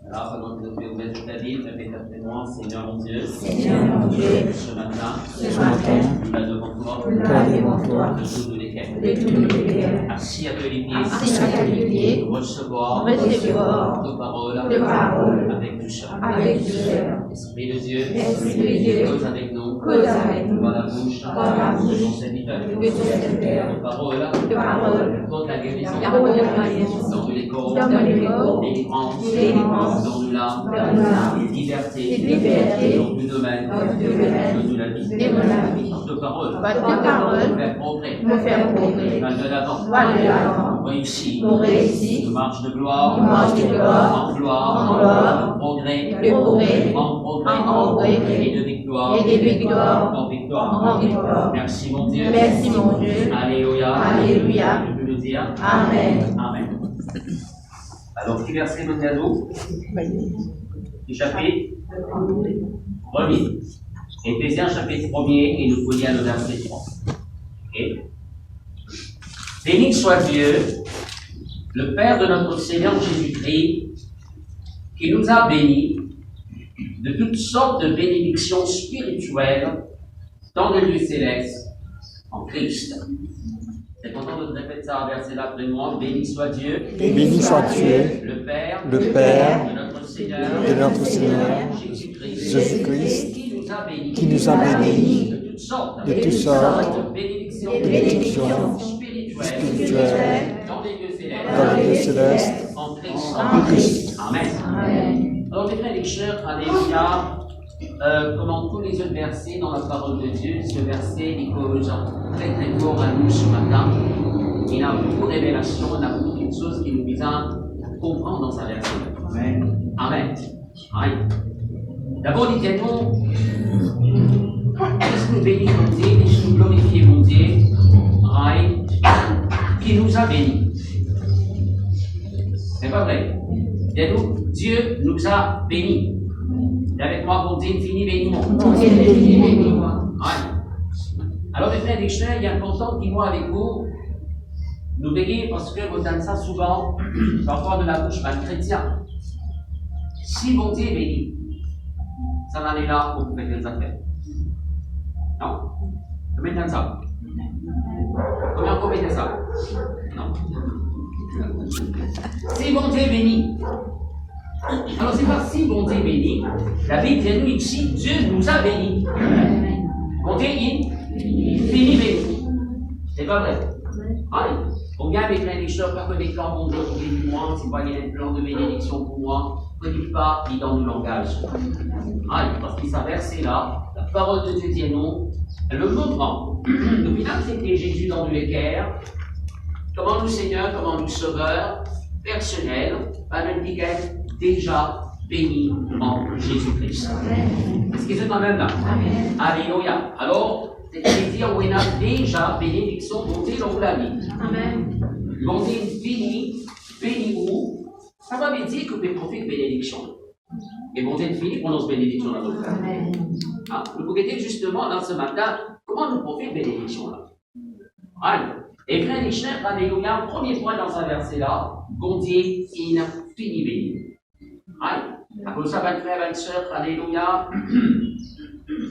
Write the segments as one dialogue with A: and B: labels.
A: Alors, pendant que vous avez ouvert ta Bible, répétez après moi, Seigneur mon Dieu, ce matin, nous la devant toi, de tous lesquels, assis à tes pieds, recevoir de paroles avec douceur. Esprit de Dieu, cause avec nous, dans la bouche de ton serviteur, de paroles contre la guérison, dans les corps, délivrance, dans de l'âme, liberté, dans du domaine, de la vie. De paroles, nous faire progrès, mal de l'avant, réussi, de marche de gloire, en gloire, de progrès, en progrès, et de victoire, en victoire. Merci mon Dieu. Alléluia. Je peux le dire. Amen. Alors, petit verset de cadeau, du chapitre 1er. Éphésiens chapitre 1er, et nous lire le verset 3. Okay. Béni soit Dieu, le Père de notre Seigneur Jésus-Christ, qui nous a bénis de toutes sortes de bénédictions spirituelles dans les lieux célestes en Christ. C'est content de te répéter ça, verset là après moi. Béni soit Dieu, le Père de notre Seigneur Jésus-Christ, qui nous a bénis de toutes sortes de bénédictions spirituelles dans les lieux célestes en Christ. Amen. Alors, mes frères et sœurs, alléluia, comme tous les autres versets dans la parole de Dieu, ce verset il cause très très fort à nous ce matin. Il a beaucoup de révélations, il a beaucoup de choses qui nous visent à comprendre dans sa verset. Amen. D'abord, disons-nous, laisse-nous bénir mon Dieu, laisse-nous glorifier mon Dieu, qui nous a bénis. C'est pas vrai. Dis-nous, Dieu nous a bénis. Et avec moi, bon Dieu infini, bénis-moi. Alors, mes frères et sœurs, il est important qu'il moi avec vous, nous bénir parce que vous donnez ça souvent, parfois de la bouche d'un chrétien. Si bon Dieu est béni, ça n'en est là pour vous faire des affaires. Non. Combien de ça? Combien de ça? Non. Si bon Dieu est béni. Alors, c'est pas si bon Dieu est béni. La Bible dit nous ici, Dieu nous a bénis. Bon Dieu est béni. C'est pas vrai. Allez. Combien avec l'indication, pas que des plans, mon Dieu, pour bénis-moi, c'est pas qu'il y a un plan de bénédiction pour moi, ne dites pas, il dans le langage. Allez, parce qu'il s'avère, c'est là, la parole de Dieu dit non, le montrant. Le final, c'était Jésus dans l'équerre, comment nous Seigneur, comment nous Sauveur, personnel, par l'étiquette déjà béni en Jésus-Christ. Est-ce que c'est quand même là? Alléluia. Alors, c'est-à-dire où il a déjà bénédiction montée dans la vie. Amen. Montée béni où? Ça veut dire que vous profitez de bénédiction. Et montée fini, prononce bénédiction dans notre cœur. Vous pouvez dire justement dans ce matin, comment nous profitons de bénédiction là? Allez. Et frères et sœurs, alléluia, premier point dans ce verset-là, bon Dieu infini béni. Allez. À cause de ça, frères et sœurs, alléluia,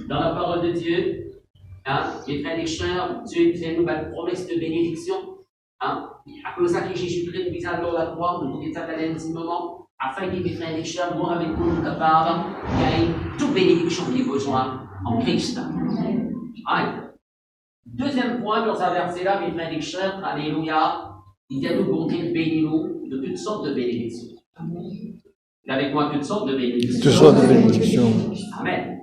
A: dans la parole de Dieu, mes frères et sœurs, Dieu fait nous une promesse de bénédiction. À cause de ça que Jésus-Christ nous vise à la croix, nous disons ça dans un petit moment, afin que mes frères et sœurs, moi avec vous, nous capables de gagner toute bénédiction qui est besoin en Christ. Amen. Deuxième point dans ce verset-là, mes frères et sœurs, alléluia, il dit à nous bon Dieu bénis-nous de toutes sortes de bénédictions. Et avec moi, toutes sortes de bénédictions.
B: Toutes sortes de bénédictions.
A: Amen.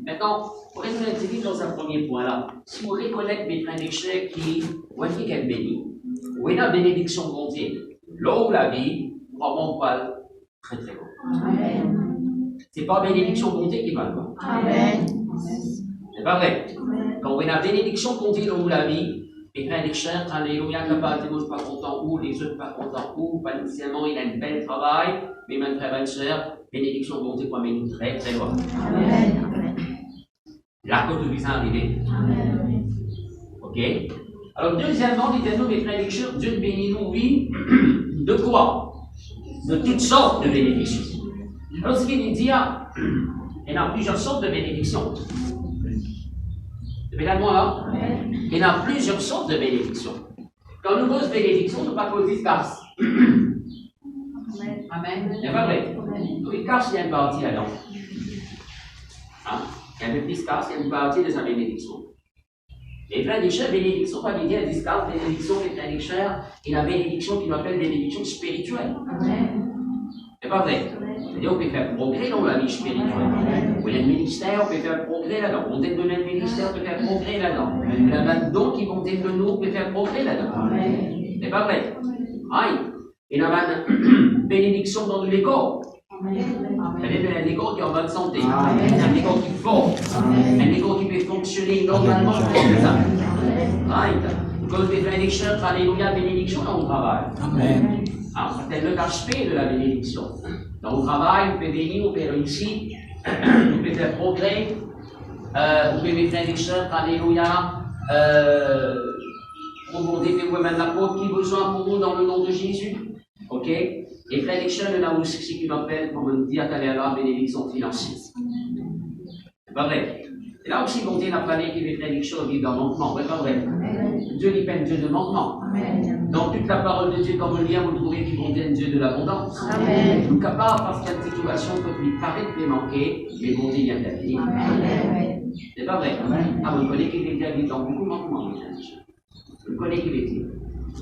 A: Maintenant, pour être intelligent dans un premier point là, si vous reconnaissez mes frères et sœurs qui ont dit qu'elle bénit, où est la bénédiction de mon Dieu, là où la vie, vraiment pas très très bon. Amen. C'est pas la bénédiction de mon Dieu qui va le voir. Amen. C'est pas vrai. Quand on a la bénédiction de mon Dieu là où la vie, mes frères et sœurs, alléluia, capable de moi, je ne suis pas content où, les autres pas contents où, pas nécessairement, il a un bel travail, mais mes frères et sœurs, bénédiction de mon Dieu, mais nous très très loin. Amen. La côte de arriver. Amen. Ok? Alors, deuxièmement, dites-nous, mes frères et sœurs, Dieu bénit nous, oui. De quoi? De toutes sortes de bénédictions. Alors, ce qu'il nous dit, il y a plusieurs sortes de bénédictions. Regarde-moi là. Il y a plusieurs sortes de bénédictions. Quand nous posons bénédiction, nous ne pas poser casse. Amen. C'est pas vrai. Oui, casse, il y a une partie là-dedans. Hein? Il y a un peu plus casse, il y a une partie de sa bénédiction. Les frères des chers, bénédiction, pas dire à discard, bénédiction, les frères des chers, et la bénédiction qui nous appelle bénédiction spirituelle. C'est pas vrai. C'est-à-dire qu'on peut faire progrès dans la vie spirituelle. On a un ministère, on peut faire progrès là-dedans. On t'aide de donner un ministère, on peut faire progrès là-dedans. On a un don qui vont t'aider de nous, on peut faire progrès là-dedans. C'est pas vrai. Aïe. Il y a une bénédiction dans les corps. Il y a des corps qui sont en bonne santé. Il y a des corps qui font. Il y a des corps qui peuvent fonctionner normalement. Aïe. Quand les bénédictions, alléluia, bénédiction dans le travail. Amen. Alors, c'est le aspect de la bénédiction. Dans le travail, on peut bénir, on peut réussir, on peut faire progrès, on peut mettre un échec, alléluia, pour vous défendre même l'apôtre qui a besoin pour nous dans le nom de Jésus. Ok? Et frère d'échec, il y en a aussi ce qu'on appelle, comme on dit à la bénédiction financière. C'est pas vrai. Et là aussi, bon Dieu n'a pas dit que les frères d'échec vivent dans le manquement. C'est pas vrai. Dieu n'est pas un Dieu de manquement. Dans toute la parole de Dieu, comme le lien, vous trouvez qu'il est un Dieu de l'abondance. Nous capables, parce qu'il y a une situation que lui paraît de manquer, mais bon Dieu vient d'agir. C'est pas vrai. Ah, vous connaissez qu'il est vivre dans beaucoup de manquements, mes frères. Vous connaissez qu'il est vivre.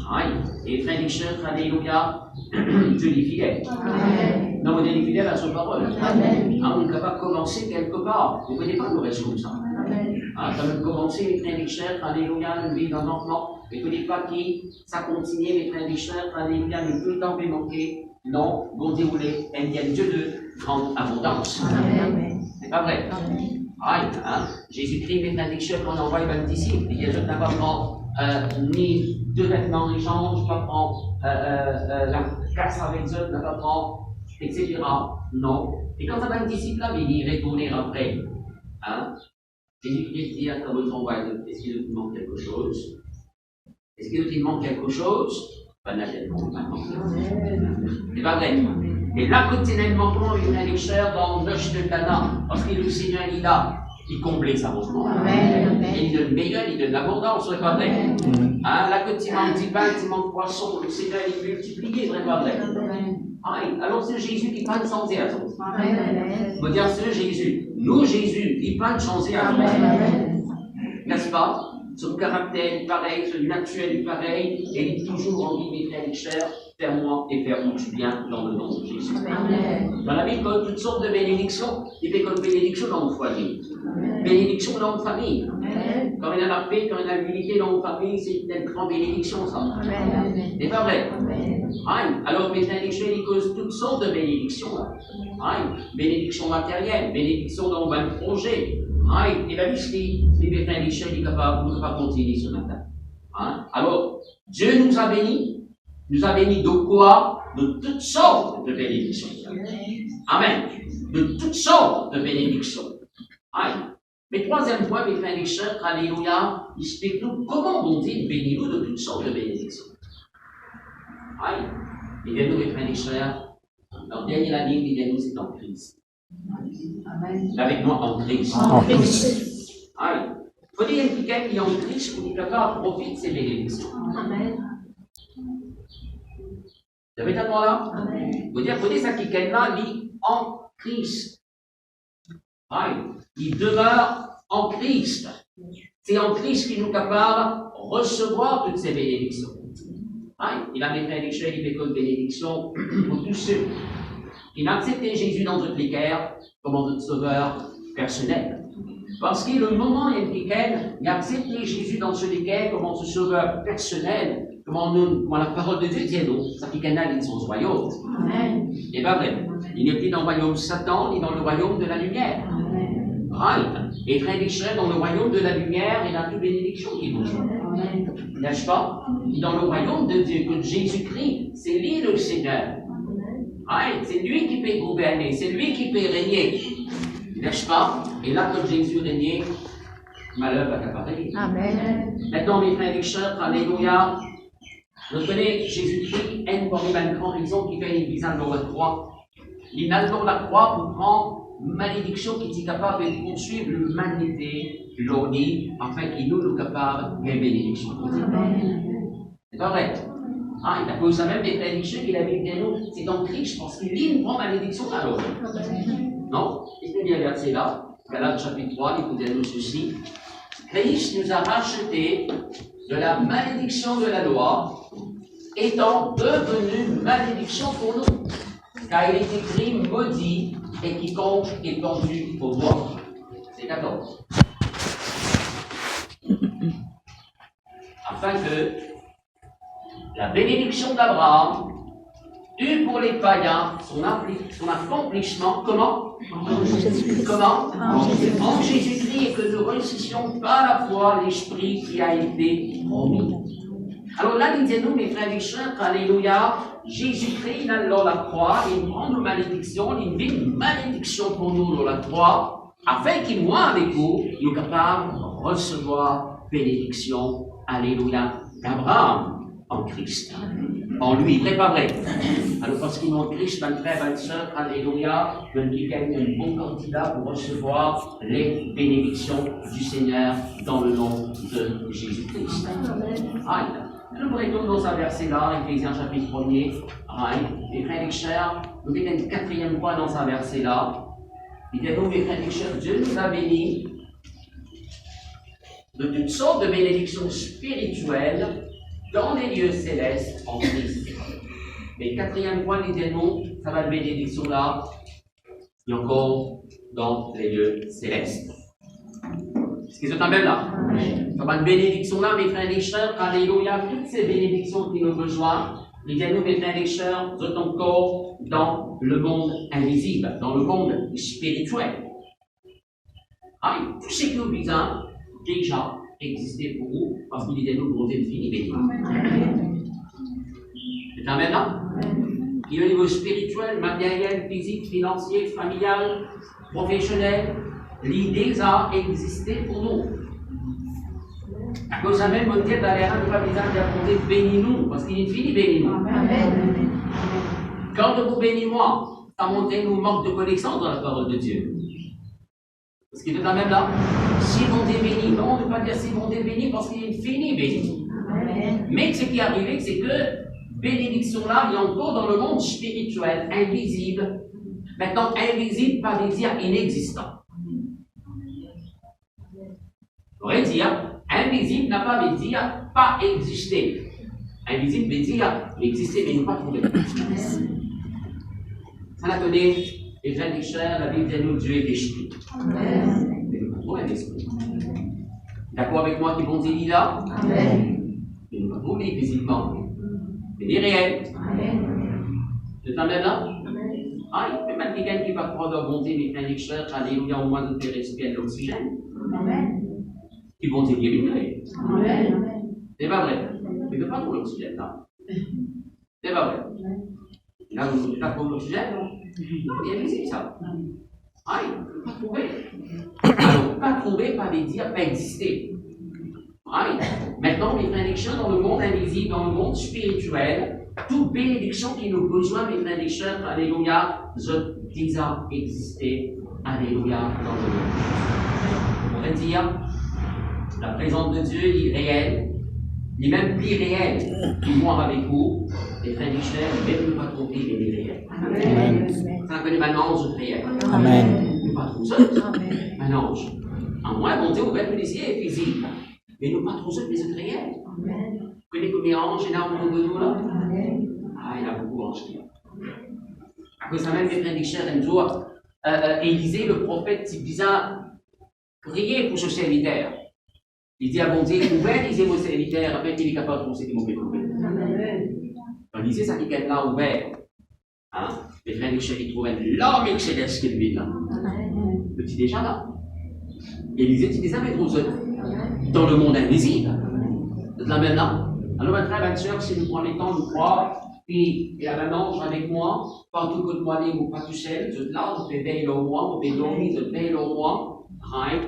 A: Aïe. Et frères d'échec, alléluia, Dieu est fidèle. Non, mais Dieu est fidèle à son parole. Ah, on est capable de commencer quelque part. Vous ne connaissez pas le reste comme ça. Ah, ça veut commencer les frères d'échec, alléluia, une vie d'un enfant. Mais vous ne connaissez pas qui, ça continue, les frères d'échec, alléluia, mais tout le temps peut manquer. Non, bon Dieu voulait, il y a Dieu de grande abondance. C'est pas vrai. Aïe, hein? Jésus-Christ, les frères d'échec, on envoie les disciples. Il y a je n'ai pas prendre ni deux vêtements en échange, pas prendre la casse avec eux, ne pas prendre, etc. Non. Et quand un disciple là, il retourner après, hein? Jésus-Christ dit à votre envoyé, est-ce qu'il vous manque quelque chose? Est-ce qu'il vous manque quelque chose? Ben, naturellement, il manque quelque chose. C'est pas vrai. Et là, quotidiennement, il y a des chers dans le noche de Cana, parce que le Seigneur, il a, il comblait sa ressource. Et il donne meilleur, il donne l'abondance, c'est pas vrai. Hein, là, quand il manque du pain, il manque poisson, le Seigneur, il multiplie, c'est pas vrai. Alors c'est Jésus qui parle sans à tous. Vous dire c'est Jésus. Nous, Jésus, il parle sans à tous. N'est-ce pas? Son caractère est pareil, son naturel est pareil, et il est toujours envie de faire les chairs, faire moi et faire mon bien dans le nom de Jésus. Dans la Bible, il y a toutes sortes de bénédictions. Il y a des bénédictions dans le foyer. Bénédiction dans la famille. Quand il y a la paix, quand il y a l'unité dans la famille, c'est une grande bénédiction, ça. C'est pas vrai. Alors, mes bénédictions, il cause toutes sortes de bénédictions. Bénédiction matérielle, bénédiction dans le projet. Et la liste, les bénédictions, il est capable de continuer ce matin. Alors, Dieu nous a bénis. Nous a bénis de quoi? De toutes sortes de bénédictions. Amen. De toutes sortes de bénédictions. Mais troisième point, mes frères et sœurs, alléluia, explique-nous comment on dit bénis-nous de toutes sortes de bénédictions. Et bien nous, mes frères et sœurs, dans la dernière année, il nous c'est en Christ. Avec moi en Christ. En Christ. Il faut dire que quelqu'un qui est en Christ pour qu'il capable de profiter de ces bénédictions. Amen. Vous avez tellement là? Vous dire, ça qui est là, il en Christ. Il demeure en Christ. C'est en Christ qu'il nous capable de recevoir toutes ces bénédictions. Il a mis bénédiction, il fait comme bénédiction pour tous ceux qui n'ont accepté Jésus dans notre cœur comme notre sauveur personnel. Parce que le moment où il a accepté Jésus dans ce cœur comme notre sauveur personnel, comment la parole de Dieu dit, non, ça fait qu'un âme dans son royaume. C'est pas vrai. Il n'est plus dans le royaume de Satan, ni dans le royaume de la lumière. Et frère Michel, dans le royaume de la lumière, il a toute bénédiction qui nous joue. N'est-ce pas? Dans le royaume de Dieu, que Jésus-Christ, c'est lui le Seigneur. C'est lui qui peut gouverner, c'est lui qui peut régner. N'est-ce pas? Et là, quand Jésus régnait, malheur va t'apparaître. Amen. Maintenant, mes frères et sœurs, alléluia. Vous connaissez Jésus-Christ, une parmi les grandes raisons qui fait une visage dans votre croix. il n'a pas la croix pour prendre malédiction qui est capable de poursuivre l'humanité, l'ordi, afin qu'il nous capable de bénédiction. C'est pas vrai. Ah, il a posé même des prédictions qu'il avait dit nous, c'est donc Christ parce qu'il lit prend malédiction à l'autre. Non? Il y a un verset là, Galates chapitre 3, écoutez-nous ceci. Christ nous a rachetés de la malédiction de la loi, étant devenu malédiction pour nous. Car il est écrit maudit et quiconque est pendu au bois. C'est 14. Afin que la bénédiction d'Abraham eut pour les païens son accomplissement, comment? Comment? En Jésus-Christ, et que nous réussissions par la foi l'Esprit qui a été promis. Alors là, dites-nous, mes frères et sœurs, alléluia, Jésus-Christ, il a la croix, il prend nos malédictions, il met une malédiction pour nous dans la croix, afin qu'il moi avec vous, nous sommes capables de recevoir bénédiction, alléluia, d'Abraham en Christ. En lui, vrai, pas vrai. Alors, parce qu'il en Christ, mes frères et sœurs, alléluia, je dis qu'il y a un bon candidat pour recevoir les bénédictions du Seigneur dans le nom de Jésus-Christ. Aïe. Nous pourrions dans un verset là, Éphésiens chapitre 1er, mes frères et sœurs, nous avons un quatrième point dans un verset là. Il dit donc, mes frères et sœurs, Dieu nous a bénis de toutes sortes de bénédictions spirituelles dans les lieux célestes en Christ. Mais le quatrième point, il dit non, ça va de bénédiction là, et encore dans les lieux célestes. Est-ce qu'ils sont même là? Ça va de bénédiction là, mes frères et sœurs, alléluia, toutes ces bénédictions qui nous rejoignent, il dit nous, mes frères et sœurs, sont encore dans le monde invisible, dans le monde spirituel. Tout ce qui nous disons déjà existé pour vous, parce qu'il était nous pour une fini béni. C'est un maintenant? Il y a au niveau spirituel, matériel, physique, financier, familial, professionnel, l'idée a existé pour nous. À cause de même, on dit dans les rangs de la maison de bénis-nous, parce qu'il est fini, bénis-nous. Quand vous bénis-moi, ça montre nous manque de connaissance dans la parole de Dieu. Parce qu'il est quand même là. Si mon Dieu béni, non, on ne peut pas dire si mon Dieu béni parce qu'il est fini béni. Mais ce qui est arrivé, c'est que bénédiction là, il y a encore dans le monde spirituel, invisible. Maintenant, invisible, pas veut dire inexistant. On pourrait dire, invisible n'a pas veut dire pas exister. Invisible veut dire exister, mais ne pas trouver. Ça l'a donné, les frères et sœurs, la Bible dit nous, Dieu est esprit. Mais nous pas trouver l'esprit. D'accord avec moi qui bon Dieu dit là? Mais nous pas trouver physiquement. Mais il est réel. C'est un même là? Ah, il y a même quelqu'un qui va croire dans la bonté des frères et sœurs, alléluia, au moins de faire respirer l'oxygène. Qui vont te guérir. C'est pas vrai. Mais ne pas pour l'oxygène, là. C'est pas vrai. Là, vous ne pas pour l'oxygène, non? Non, il y a visible ça. Ah, il ne peut pas trouver. Alors, pas trouver, pas veut dire pas exister. Ah, maintenant, les bénédictions dans le monde invisible, dans le monde spirituel, toute bénédiction qui nous besoin, mes frères et sœurs, alléluia, je déjà existé, alléluia, dans le monde. On pourrait dire, la présence de Dieu est réelle, il est même plus réel qu'il moi avec vous, les frères et sœurs, même ne pas tromper, il est réel. Amen. Ça appelle un ange réel. Amen. Nous pas trop seuls, un ange. En moins, mon Dieu, ouvert les cieux est physique, mais nous pas trop seuls, mais c'est réel. Vous connaissez combien d'anges il y a au monde de nous là? Ah, il y a beaucoup d'anges. À cause de même, les frères et sœurs, un jour, Élisée, le prophète, il disait, priez pour ce serviteur. Il dit à bon Dieu, ouvert, lisez vos serviteurs, après qu'il est capable de trouver ce qu'il m'a fait trouver. Donc, lisez ça qui est là ouvert. Hein? Les frères et sœurs, ils trouvent l'homme excellent qu'il vit là. Petit déjà là. Et lisez, tu les avais trouvés dans le monde invisible. C'est la même là. Alors, mes frères et sœurs, si nous prenons le temps de croire, puis il y a un ange avec moi, partout que moi, ou pas tout seul, je là, je vais veiller au roi, je vais dormir, je veille au roi.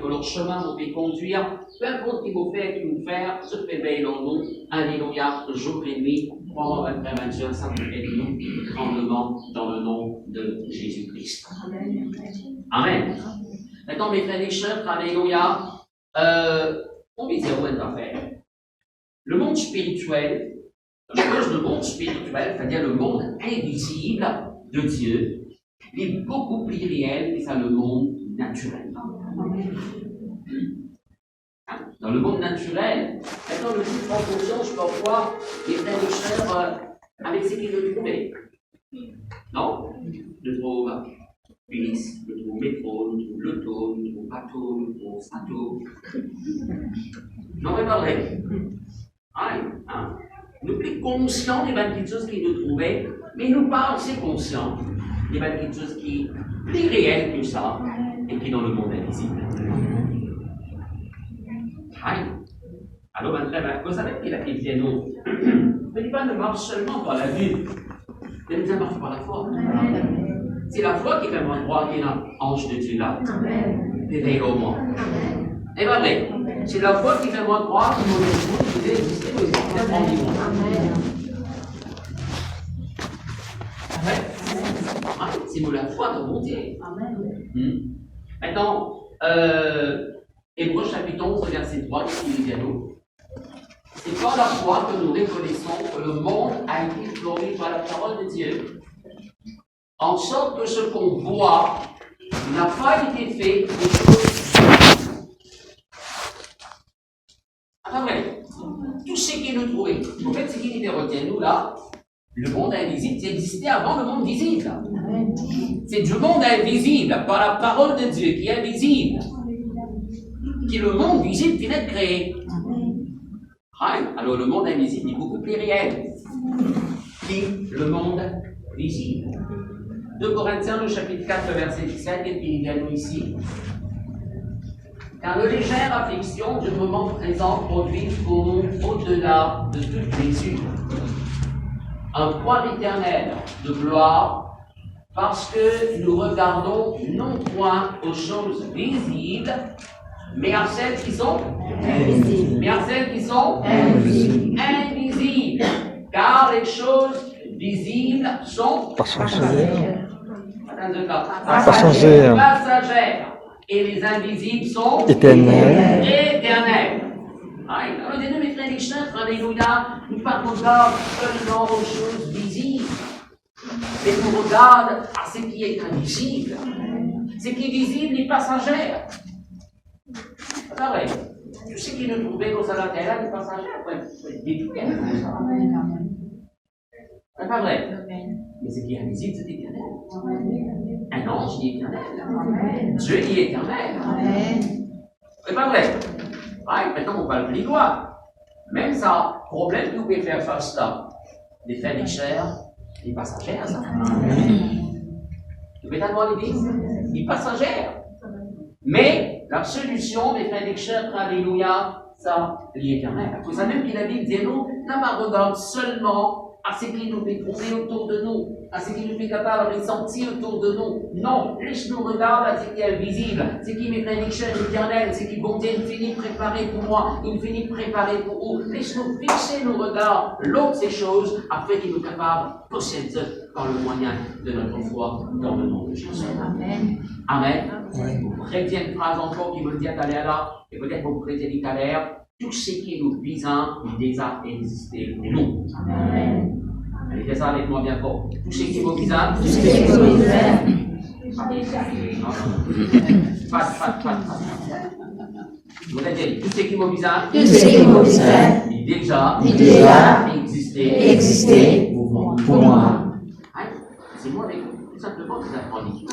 A: Que leur chemin vous fait conduire, peu importe ce qu'ils vont faire, je vais veiller en nous, alléluia, jour et nuit, Crois-moi, votre frère, ma soeur, ça peut être nous tremblement dans le nom de Jésus-Christ. Amen. Maintenant, mes frères et sœurs, alléluia, on va dire une affaire. Le monde spirituel, le monde spirituel, c'est-à-dire le monde invisible de Dieu, est beaucoup plus réel que le monde naturel. Dans le monde naturel, maintenant, le plus prend conscience parfois les frères et sœurs avec ce qu'ils le trouvaient. Non? Je trouve bus, je trouve métro, je trouve l'auto, je trouve bateau, je trouve sato. Non, mais pas vrai. Nous sommes conscients des petites choses qui nous trouvaient, mais nous pas assez conscients des petites choses qui sont plus réelles que ça et qui sont dans le monde invisible. Alors maintenant, vous savez qu'il a été nous. Le pas ne marche seulement par la vue, mais nous marche par la foi. C'est la foi qui fait moi croire qu'il y a un ange de Dieu là. Éveille au moins. Et pas vrai. C'est la foi qui fait moi croire que mon époux devait exister aux états du monde. C'est moi la foi de mon Dieu. Maintenant, Hébreux chapitre 11, verset 3, qui dit à nous. C'est par la foi que nous reconnaissons que le monde a été glorifié par la parole de Dieu, en sorte que ce qu'on voit n'a pas été fait des choses. Après, tout ce qui nous trouvait, en fait, ce qui nous retient, nous là, le monde invisible, c'est existé avant le monde visible. C'est du monde invisible, par la parole de Dieu qui est invisible, qui est le monde visible qui est créé. Alors le monde invisible est beaucoup plus réel que le monde visible. 2 Corinthiens, le chapitre 4, verset 17, et puis il y a nous ici. Car les légères afflictions du moment présent produisent pour nous, au-delà de toute mesure, un poids éternel de gloire, parce que nous regardons non point aux choses visibles, mais à celles qui sont invisibles. Mais à celles qui sont invisibles. Car les choses visibles sont passagères. Et les invisibles sont éternels. Alors, mes frères et sœurs, alléluia, nous ne parlons pas seulement aux choses visibles, mais nous regardons à ce qui est invisible. Ce qui est visible est passager. C'est pas vrai. Tout ce qui nous trouvait dans la terre est passager. C'est pas vrai. Mais ce qui est invisible, c'est éternel. Un ange est éternel. Dieu est éternel. C'est pas vrai. Maintenant, on parle plus loin. Même ça, problème que vous pouvez faire face là. Les frères et sœurs, les passagers, ça. Vous pouvez t'avoir l'idée? Les passagers. Mais la solution, mes frères et sœurs, alléluia, ça, l'éternel. Vous savez même qu'il a dit, nous, n'a pas regarde seulement à ce qui nous fait trouver autour de nous, à ce qui nous fait capable de ressentir autour de nous. Non, laisse-nous regarder à ce qui est visible, ce qui m'est prédiction éternelle, ce qui bon Dieu finit préparé pour moi, il finit préparé pour vous. Laisse-nous fixer nos regards, l'autre ces choses, afin qu'il nous capable de posséder par le moyen de notre foi dans le nom de Jésus. Amen. Amen. Vous chrétiens une phrase encore qui me dit à là, et peut-être vous chrétiens l'italienne, tout ce qui nous visant, il déjà existé pour nous. Amen. Allez, faites ça avec moi bien fort. Tout ce qui vous visant, tout ce qui vous visant. Pas. Je vous ai dit, tout ce qui vous visant, il déjà existé pour moi. C'est moi avec vous, tout simplement, vous apprenez.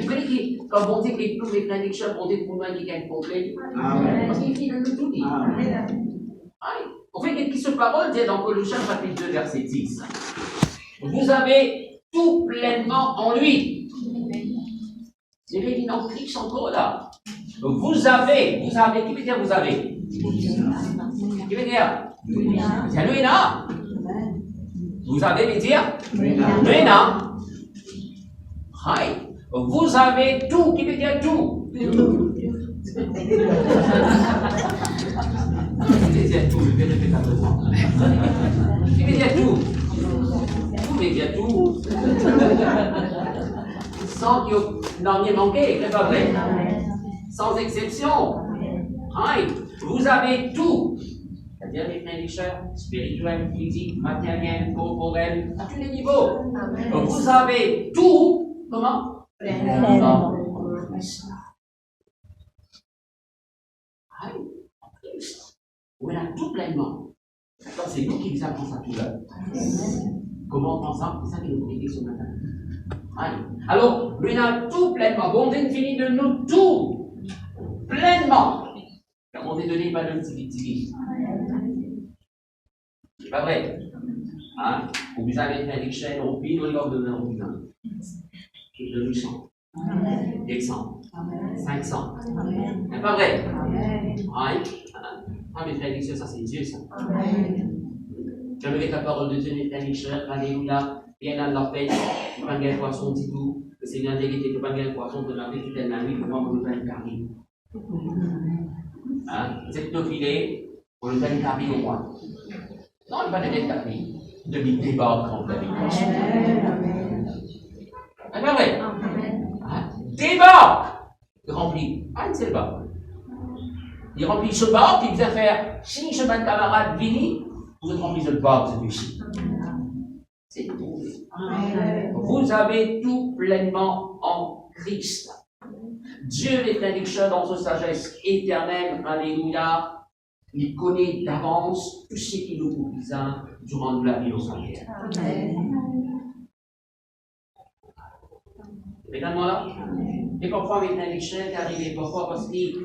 A: Vous connaissez quand on dit que tous les prédictions, on dit pour moi qui gagne complet, parce qu'il finit de tout dire. En fait, qu'est-ce que parole dit dans Colossiens chapitre 2, verset 10? Vous avez tout pleinement en lui. C'est l'évident Christ encore là. Vous avez, qui veut dire vous avez? Qui veut dire? C'est lui là. Vous avez veut dire? Lui là. Vous avez tout, qui veut dire tout? Immédiat tout, je vais répéter un peu moi. Immédiat tout. Immédiat tout. Sans qu'il n'en ait manqué, c'est pas vrai. Sans exception. Aïe, vous avez tout. C'est-à-dire les frères spirituels, physiques, matériels, corporels, à tous les niveaux. Vous avez tout. Comment? Pleinement. Aïe, en Christ. On a tout pleinement. D'accord, c'est nous qui nous apprenons ça tout l'heure. Comment on pense ça? C'est ça qui nous dit ce matin. Aïe. Alors, lui a tout pleinement. Bonté infinie de nous tout. Pleinement. Car on est donné pas de petit. C'est pas vrai. Hein? Vous avez fait des chaînes, on vit, on est de l'un au putain. De 800. 200. 500. C'est pas vrai. Aïe. Ah, mes frères et sœurs, ça c'est Dieu, ça. J'aimerais que la parole de Dieu, mes frères et sœurs, alléluia, vienne dans leur paix, ne pas gagner poisson, dit tout, que c'est bien vérité, ne pas gagner poisson, de la paix, tout est la nuit, pour moi, pour le faire carré. Hein? Vous êtes nos filets, pour le faire carré au moins. Non, il va devenir carré. De lui débarque quand vous avez c'est pas vrai. Hein? Débarque! Il remplit. Ah, c'est le bas. Il remplit ce bar, puis il vient faire 6 chemins de camarades finis, vous êtes remplis de bar, celui-ci. C'est tout. Vous avez tout pleinement en Christ. Dieu, les frères et sœurs, dans sa sagesse éternelle, alléluia, il connaît d'avance tout ce qui nous coûte durant la vie au salaire. Également là, et parfois, mes frères et sœurs, c'est arrivé parfois parce que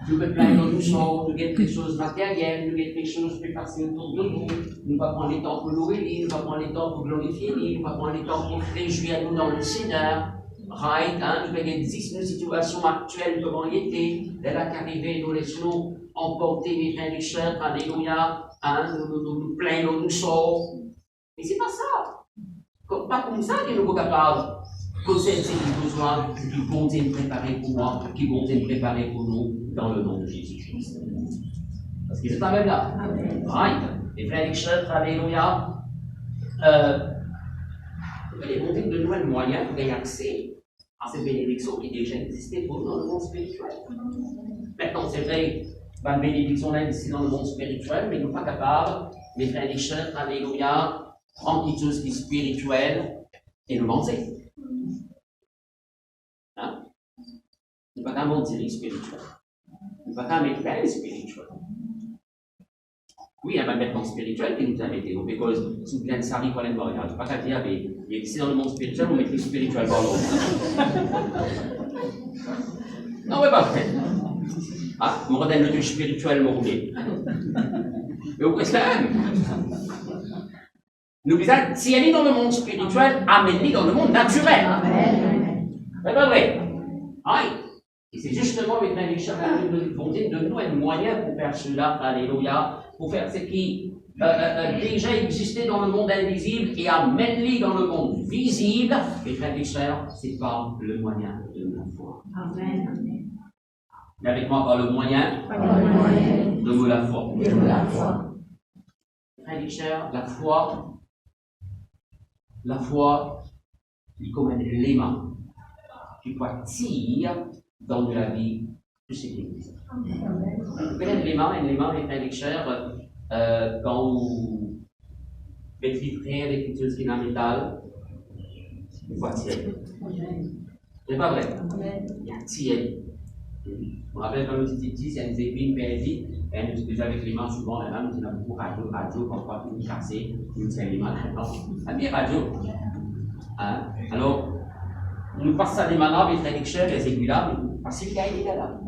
A: nous pouvons plaindre nous sommes, nous avons des choses matérielles, nous avons des choses plus faciles autour de nous. Nous ne pas prendre les temps pour louer, nous ne pas prendre les temps pour glorifier, nous ne pas prendre les temps pour réjouir nous dans le Seigneur. Right, hein, nous avons des situations actuelles, comment il était, dès la qu'arrivée, nous laissons emporter mes frères et sœurs, alléluia, hein, nous plaignons nous sommes. Mais c'est pas ça. Pas comme ça que nous sommes capables. Que c'est le besoin qui vont être préparés pour moi, qui vont être préparés pour nous dans le nom de Jésus-Christ. Parce que c'est pas même là. Right? Les frères et sœurs, alléluia. Les montées de nouvelles moyens pour gagner accès à ces bénédictions qui déjà existaient pour nous dans le monde spirituel. Maintenant, c'est vrai, la bénédiction là existait dans le monde spirituel, mais nous ne sommes pas capables, mes frères et sœurs, alléluia, prendre quelque chose qui est spirituel et le mentir. Hein? Il n'y a pas qu'un monde spirituel. Il n'y a pas qu'un métal spirituel. Oui, il y a un vêtement spirituel qui nous a mis au because si vous ça arrive pour les morts. Je ne sais pas qu'à dire, mais si dans le monde spirituel, on met le spirituel par l'autre. Non, mais pas vrai. Ah, mon modèle le Dieu spirituel, mon roulé. Mais au Christian, nous disons, si elle est dans le monde spirituel, amène-les dans le monde naturel. C'est pas vrai. Aïe. Et c'est justement les frères et sœurs de volonté de nous un moyen pour faire cela, alléluia, pour faire ce qui déjà existait dans le monde invisible et amène-les dans le monde visible. Les frères et sœurs, c'est par le moyen de la foi. Amen. Mais avec moi, par le moyen de la foi. Frères et sœurs, la foi, il comme un élément qui peut tirer dans de la vie de cette église. Vous connaissez l'élément, les frères et sœurs, quand vous faites livrer avec quelque chose qui est en métal, il faut tirer. C'est pas vrai. Il y a tirer. Je me rappelle quand nous étions petits, il y a des épines, PLV, et nous étions avec les mains souvent, là, nous avons beaucoup de radio, parfois tout cassé, nous sommes les mains maintenant. La bien radio. Hein? Alors, nous passons à des manœuvres, les frères et sœurs, les aiguilles là, facile qu'à aider là.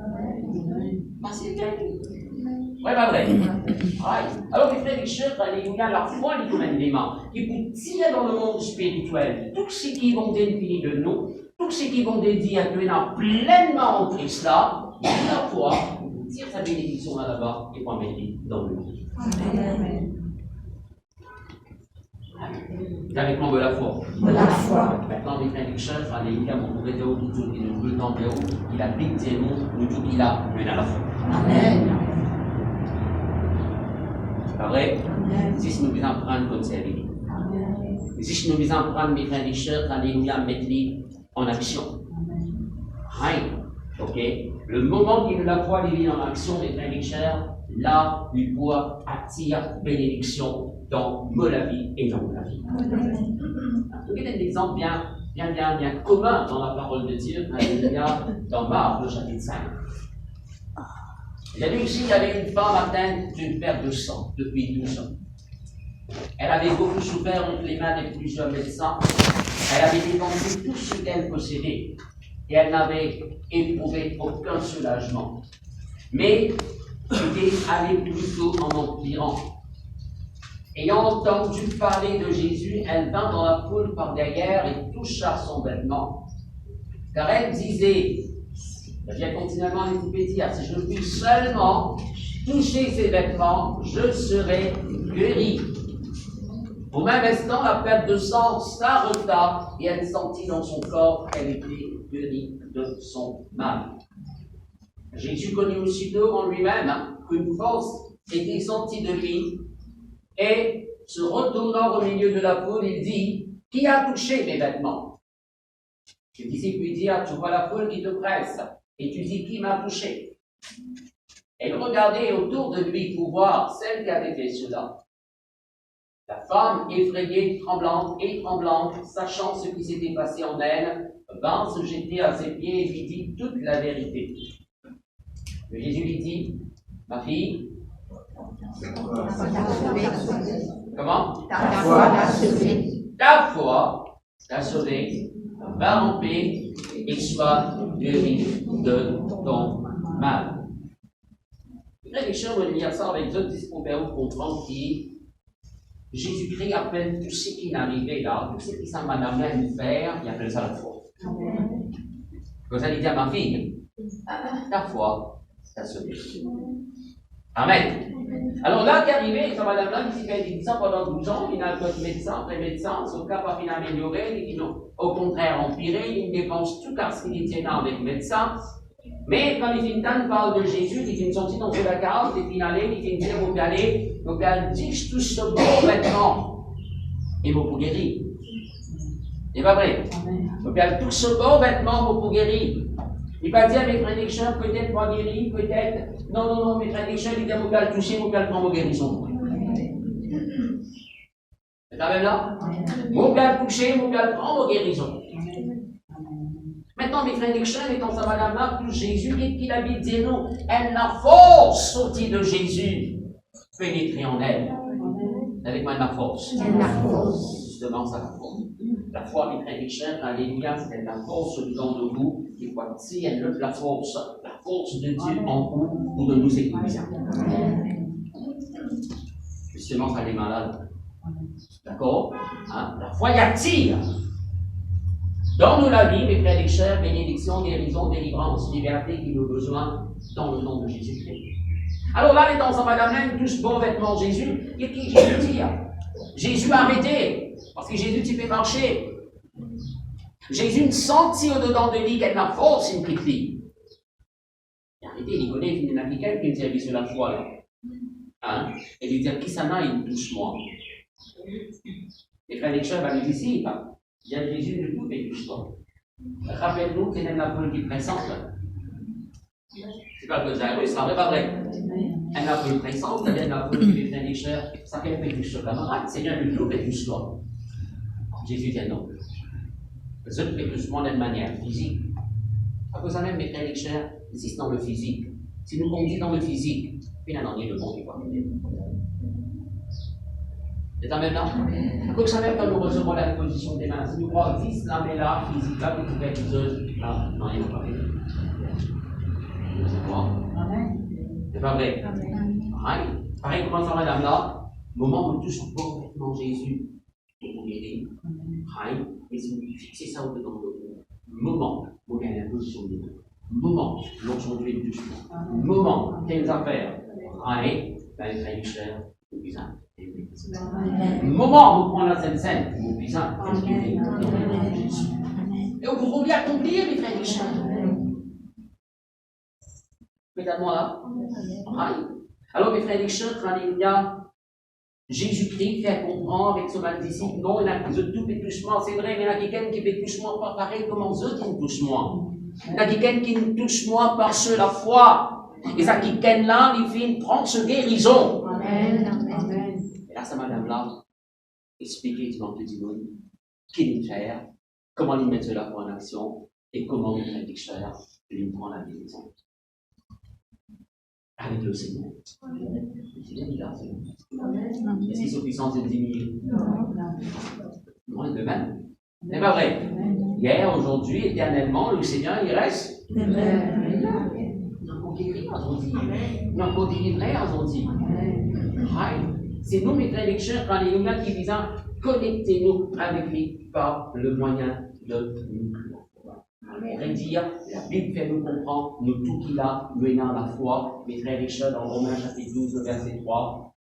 A: Facile qu'à aider. Ouais, pas vrai. Alors, les frères et sœurs, alléluia, la foi, les comme un élément qui vous tire dans le monde spirituel. Tout ce qui vont définir de nous, tout ce qui vont dire que nous sommes pleinement en Christ là, la foi, tire sa bénédiction là-bas et pour mettre dans le monde. Amen. Avec moi de la foi. De la foi. Maintenant, les frères et sœurs, alléluia, mon pourrait dire tout ce qui nous dans le haut, il a victime, nous tout il a la foi. Amen. vrai? Si nous besoin prendre comme service. Si nous besoin prendre mes frères et sœurs, alléluia, mettre en action. Hein? Ok? Le moment qu'il la foi est en action, mes frères et sœurs, là, il pourra attirer bénédiction dans la vie et dans la vie. Je vais donner un exemple bien commun dans la parole de Dieu, alléluia, dans Marc, le chapitre 5. J'ai vu ici, il y avait une femme atteinte d'une perte de sang depuis 12 ans. Elle avait beaucoup souffert entre les mains de plusieurs médecins. Elle avait dépensé tout ce qu'elle possédait et elle n'avait éprouvé aucun soulagement. Mais c'était allé plutôt en empirant. Ayant entendu parler de Jésus, elle vint dans la foule par derrière et toucha son vêtement. Car elle disait, elle vient continuellement à l'écouter dire, si je puis seulement toucher ses vêtements, je serai guéri. Au même instant, la perte de sang s'arrêta et elle sentit dans son corps qu'elle était guérie de son mal. Jésus connut aussitôt en lui-même qu'une force était sortie de lui et, se retournant au milieu de la foule, il dit, « Qui a touché mes vêtements ?» Les disciples lui dirent, « Tu vois la foule qui te presse, et tu dis, qui m'a touché ?» Elle regardait autour de lui pour voir celle qui avait fait cela. La femme, effrayée, tremblante, sachant ce qui s'était passé en elle, vint se jeter à ses pieds et lui dit toute la vérité. Mais Jésus lui dit, « Ma fille, comment? Ta foi t'a sauvée. Ta foi t'a sauvée. Va en paix et sois guérie de ton mal. » Là, les gens veulent lire ça avec d'autres discours pour comprendre que Jésus-Christ appelle tout ce qui est arrivé là, tout ce qui s'en va amené à nous faire, il appelle ça la foi. Vous allez dire, ma fille, ta foi t'a sauvé. Amen. Alors là, qui est arrivé, ça madame là, qui s'est dit ça pendant 12 ans, il n'a pas de médecin, les médecins sont capables d'améliorer, et qui n'ont au contraire empiré, ils dépensent tout ce qu'ils tiennent avec le médecin. Mais quand les Fintan parlent de Jésus, ils sont sortis dans la carte, et finalés, ils disent, vous allez, donc elle dit tout ce bon vêtement, et vous guérir. C'est pas vrai. Donc elle tout ce bon vêtement, vous guérir. Il va dire, mes frères et sœurs, peut-être pas guérir, peut-être. Non, mes frères et sœurs, ils disent, vous allez toucher, vous allez prendre vos guérisons. C'est quand même là? Vous allez toucher, vous allez prendre vos guérisons. Maintenant, mes frères et sœurs, étant sa madame là, tout Jésus, qu'est-ce qu'il a dit? Dire non, elle la force sortie de Jésus pénétrer en elle. Avec moi, la force. La force. Justement, ça la force. La foi, mes frères et sœurs, alléluia, c'est la force dedans de vous, qui voit si elle lève la force de Dieu en vous pour de nous sécuriser. Justement, ça les malades. D'accord? Hein? La foi y attire. Donne-nous la vie, mes frères et sœurs, bénédiction, guérison, délivrance, liberté qui nous a besoin dans le nom de Jésus-Christ. Alors là, les dans sa madame, tous ce bon vêtement Jésus, qu'est-ce qu'il Jésus dit? Jésus a arrêté, parce que Jésus t'y fait marcher. Jésus ne sentit au-dedans de lui qu'elle n'a force, une petite fille. Il a arrêté, il connaît une africaine qui dit sur la foi là. Hein? Et lui dit, qui ça n'a, il touche moi. Les frères et sœurs, les disciples, il y a Jésus de tout et touche toi. Rappelle-nous qu'il y a la foule qui présente. C'est pas que ça c'est pas vrai. Elle n'a pas eu présence, elle n'a pas eu les frères et sœurs, ça fait du choc camarade, c'est bien le tout et du choc. Jésus dit non. Le seul fait plus d'une manière physique. À cause de même, mes frères et sœurs, existe dans le physique. Si nous on dit dans le physique, finalement, il y a le bon qui va venir. C'est en même temps. À cause de même, quand nous recevons la position des mains, si nous croyons que l'islam est là, physique là, vous pouvez être là, non, il ne va pas venir. C'est pas vrai. Pareil, comment ça, madame là, moment où tout son corps vêtement Jésus est pour guérir. Mais si vous fixez ça au-dedans de vous, moment où il y a la position des mains, moment lorsqu'on fait le doucement, moment, quelles affaires, les frères et sœurs, vous puissez. Moment où on prend la Sainte-Seine, vous puissez, qu'est-ce qu'il fait dans le nom de Jésus. Et on vous revient accomplir, les frères et sœurs. Mesdames, là. Alors, mes frères et sœurs, alléluia, Jésus-Christ fait comprendre avec son disciple, non, il y a tout pétouchement, c'est vrai, mais il y a quelqu'un qui pétouchement pas pareil comme les autres qui me touchent moi. Il y a quelqu'un qui me touche moi parce que la foi. Et ça, quelqu'un là, il vient prendre ce guérison. Amen. Amen. Et là, ça madame là, expliquer devant tout le monde qu'il est faire, comment il met cela en action, et comment il fait faire, et il prend la guérison. Avec le Seigneur. C'est bien bizarre, c'est bon. Est-ce qu'ils sont puissants de diminuer? Non, de même. C'est pas vrai. Hier, aujourd'hui, éternellement, le Seigneur, il reste. On guérit, on dit. On délivrer, on dit. C'est nous, mes frères et sœurs, quand les humains qui disent connectez-nous avec lui par le moyen de nous. On va dire, la Bible fait nous comprendre, nous tout qu'il a, nous ayant la foi, mes frères et sœurs, dans Romains chapitre 12, verset 3.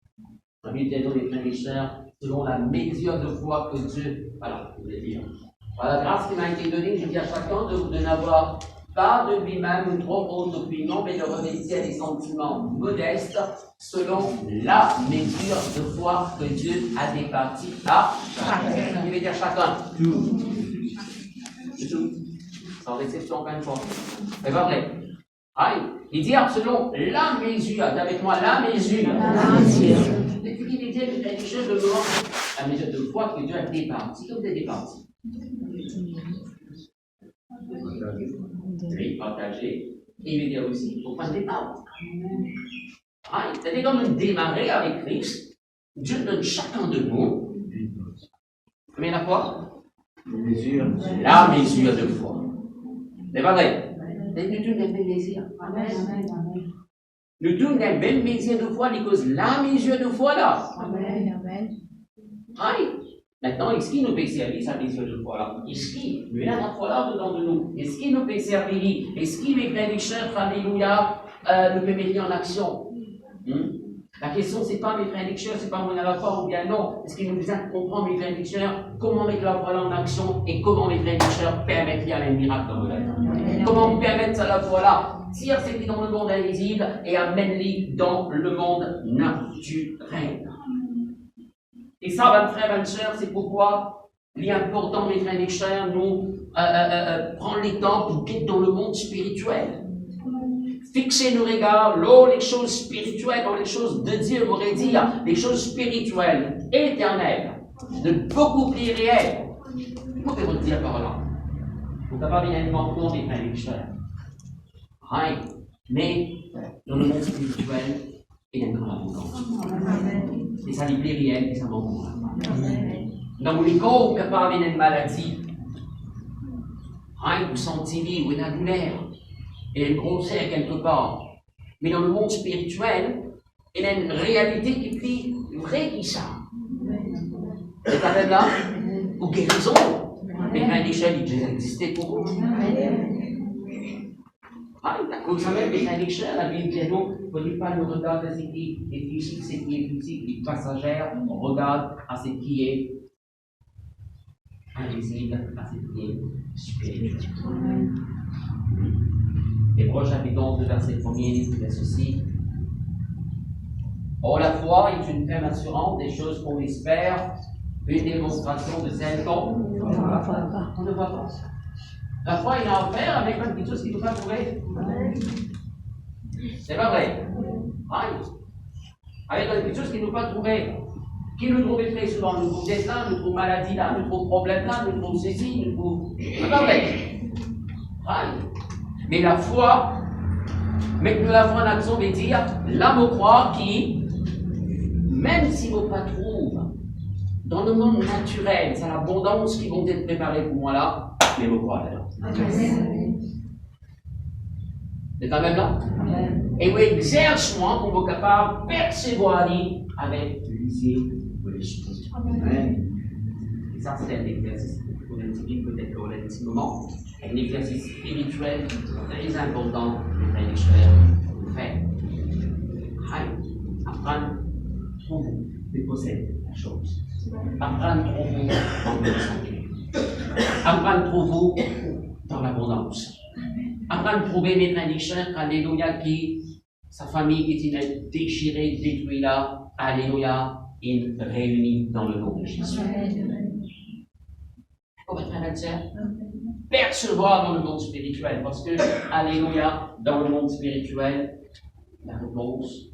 A: La Bible dit, mes frères et sœurs, selon la mesure de foi que Dieu, voilà, je voulais dire. Par la grâce qui m'a été donnée, je dis à chacun de n'avoir pas de lui-même une trop haute opinion, mais de revêtir des sentiments modestes, selon la mesure de foi que Dieu a départie à chacun. Je vais dire chacun. C'est tout. Sans réception, encore une fois. C'est pas vrai. Aïe. Il dit selon la mesure, avec moi, la mesure. La mesure. Il dit quelque chose de mort, la mesure de foi que Dieu a départie. Comme des départies. Oui, partager. Et il veut dire aussi, au point de départ. Aïe. C'est-à-dire comme démarrer avec Christ, Dieu donne chacun de nous. Combien la foi? La mesure de foi. C'est pas vrai. Mais nous tous n'avons pas mesure. Nous tous n'avons pas mesure de foi, parce la mesure de foi là. Amen. Aïe. Maintenant, est-ce qu'il nous peut servir sa mesure de foi là? Est-ce qu'il nous a la foi là dedans de nous? Est-ce qu'il nous peut servir? Est-ce qu'il est plein de chers, alléluia, nous peut mettre en action? La question, c'est pas mes frères et sœurs, c'est pas mon à la foi ou bien non. Est-ce qu'il nous besoin de comprendre, mes frères et sœurs, comment mettre la foi en action et comment mes frères et sœurs permettre qu'il y ait un miracle dans la vie? Comment vous permettre la foi là? Tire ce qui est dans le monde invisible et amène-les dans le monde naturel. Et ça, mes frères et sœurs, c'est pourquoi il est important, mes frères et sœurs, nous prendre les temps pour être dans le monde spirituel. Fixer nos regards, les choses spirituelles, dans les choses de Dieu, on pourrait dire, les choses spirituelles, éternelles, de beaucoup plus réelles. Comment pouvez-vous dire par là? Vous n'avez pas bien alimenter des frères et sœurs. Mais dans le monde spirituel, il y a une grande abondance. Et ça n'est plus réel, et ça manque. Dans les cas où il n'y a pas une maladie, vous sentez ou une douleur, et une grosseur quelque part. Mais dans le monde spirituel, il y a une réalité qui est plus vraie que ça. C'est quand même là, ou guérison. Mais à l'échelle, il existait pour vous. Comme ça même, mais à l'échelle, la Bible dit donc, il ne faut pas nous regarder à ce qui est physique, ce qui est physique, qui est passagère, on regarde à ce qui est invisible, à ce qui est spirituel. Hébreux chapitre 11, verset 1er, il dit ceci. Or, la foi est une ferme assurance des choses qu'on espère, une démonstration de celles qu'on ne voit pas. La foi, il a à faire avec quelque chose qu'il ne peut pas trouver. C'est pas vrai. Avec quelque chose qu'il ne peut pas trouver. Qui nous trouve très souvent? Nous trouve destin, nous trouve maladie là, nous trouve problème là, nous trouve ceci, nous trouve. C'est pas vrai. Mais la foi, mettre la foi en action veut dire, là, vous croire qui, même si vous ne pas trouve dans le monde naturel, c'est l'abondance qui vont être préparée pour moi là, mais vous croire là. C'est quand même là? Et vous exercez moi pour vous capable de percevoir avec l'huissier de les choses. Et ça, c'est un exercice pour l'individu, peut-être pour un petit moment. Un exercice spirituel très important que les frères de faire. Apprendre pour vous de posséder la chose. Apprendre pour vous en ressentir. Apprendre pour vous dans l'abondance. Apprendre à trouver mes frères et sœurs, alléluia, qui, sa famille qui était déchirée, détruite là, alléluia, et réunis dans le nom de Jésus. Pour être un chrétien, percevoir dans le monde spirituel, parce que, alléluia, dans le monde spirituel, la réponse,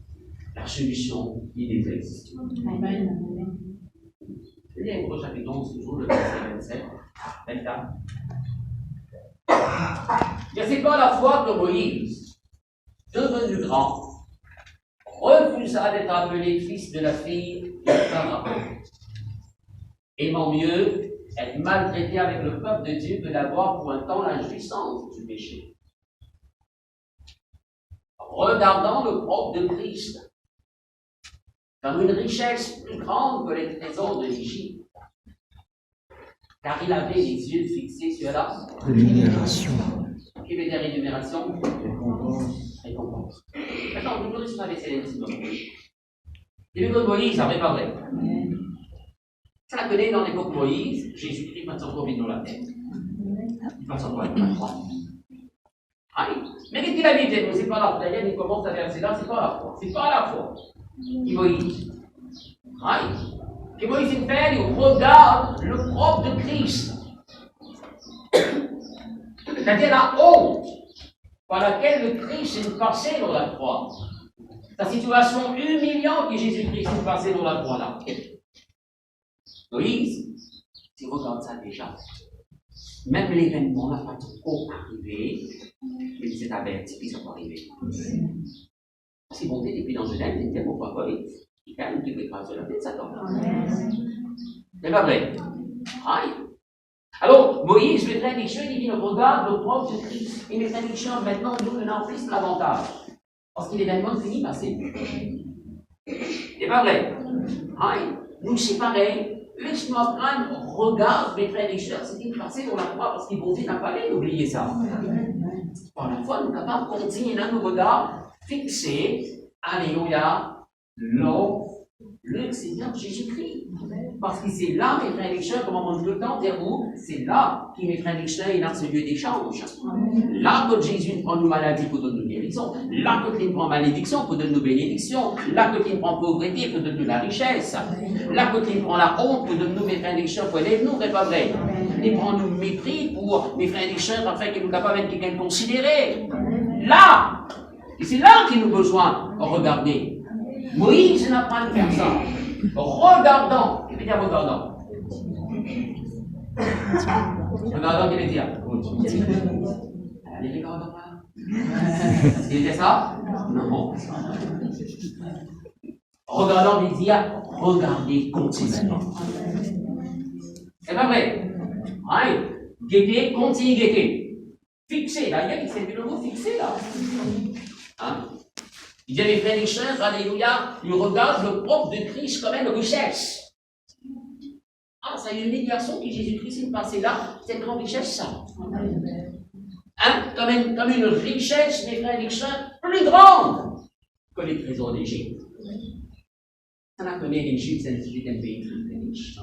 A: la solution, il existe. Amen. Je lis Hébreux chapitre 11, toujours le verset 27, 24. C'est pas la foi que Moïse, devenu grand, refusa d'être appelé fils de la fille de Pharaon. Aimant mieux être maltraité avec le peuple de Dieu que d'avoir pour un temps la jouissance du péché. Regardant le propre de Christ comme une richesse plus grande que les trésors de l'Égypte, car il avait les yeux fixés sur la rémunération. Qui veut dire rémunération? Récompense. Maintenant, vous voudrez sur la vaisselle un petit peu. Et le Moïse a préparé. Ça la connaît dans l'époque de Moïse, Jésus-Christ passe encore vite dans la terre. Il passe encore avec la croix. Mais qu'est-ce qu'il a dit? C'est pas la foi. Il commence à verser là, c'est pas la foi. C'est pas la foi. Qui Moïse. Que Moïse fait, il regarde le propre de Christ. C'est-à-dire la honte par laquelle le Christ est passé dans la croix. La situation humiliante que Jésus-Christ est passé dans la croix là. Moïse, tu regardes ça déjà. Même l'événement n'a pas trop arrivé, mais c'est averti qu'il va arriver. Si bon, depuis dans Genève, il était pourquoi Moïse. Il a une qui peut écraser la tête de Satan. C'est pas vrai. Alors, Moïse, le traducteur, il dit regarde le propre de Christ. Et les traducteurs, maintenant, nous en plus l'avantage. Parce que l'événement finit par c'est. C'est pas vrai. Nous, c'est pareil. Laisse-moi prendre, regarde mes frères et sœurs, c'est qu'ils passaient dans la croix parce qu'ils vont dire, n'a pas l'air d'oublier ça. Par la foi, nous sommes capables de continuer dans nos regards fixés, alléluia, le Seigneur Jésus-Christ. Parce que c'est là, mes frères et sœurs, comme on dit tout le temps, c'est là que mes frères et sœurs, il y a ce lieu d'échange. Là que Jésus prend nos maladies pour donner nous guérison, là que il prend malédiction pour donner nous bénédiction, là que il prend pauvreté pour donner nous la richesse, là que il prend la honte pour donner nous mes frères et sœurs pour aider nous, c'est pas vrai. Il prend nous mépris pour mes frères et sœurs afin qu'il nous n'a pas même quelqu'un considéré. Là, et c'est là qu'il nous a besoin de regarder. Moïse n'a pas de faire ça. Regardant, qu'est-ce qu'il dit regardant? Regardant, qu'est-ce qu'il dit? Allez, regardant là. Est-ce qu'il était ça? Non. Regardant, il dit regardez continuellement. C'est pas vrai. Guetter, continue guetter. Fixé, là, il y a c'est le mot fixé là. Il dit à mes frères et sœurs, alléluia, ils regardent le propre de Christ comme une richesse. Ça y est, une humiliation que Jésus-Christ est passé là, c'est une grande richesse, ça. Comme une richesse, mes frères et sœurs, plus grande que les trésors d'Égypte. On a connu l'Égypte, c'est un pays très riche.